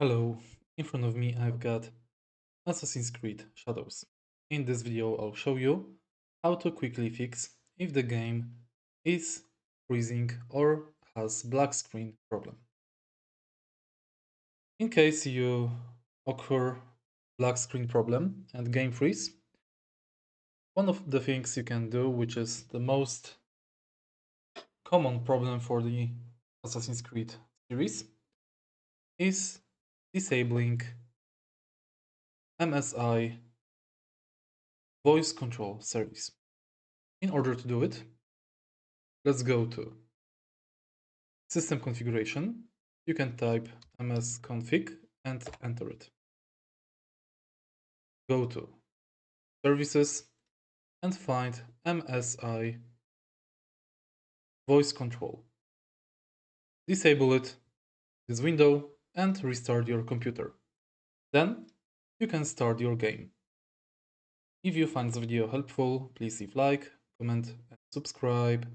Hello, in front of me I've got Assassin's Creed Shadows. In this video I'll show you how to quickly fix if the game is freezing or has black screen problem. In case you occur black screen problem and game freeze, one of the things you can do, which is the most common problem for the Assassin's Creed series, is disabling MSI Voice Control service. In order to do it, let's go to System Configuration. You can type msconfig and enter it. Go to Services and find MSI Voice Control. Disable it, this window, and restart your computer. Then you can start your game. If you find this video helpful, please leave like, comment, and subscribe.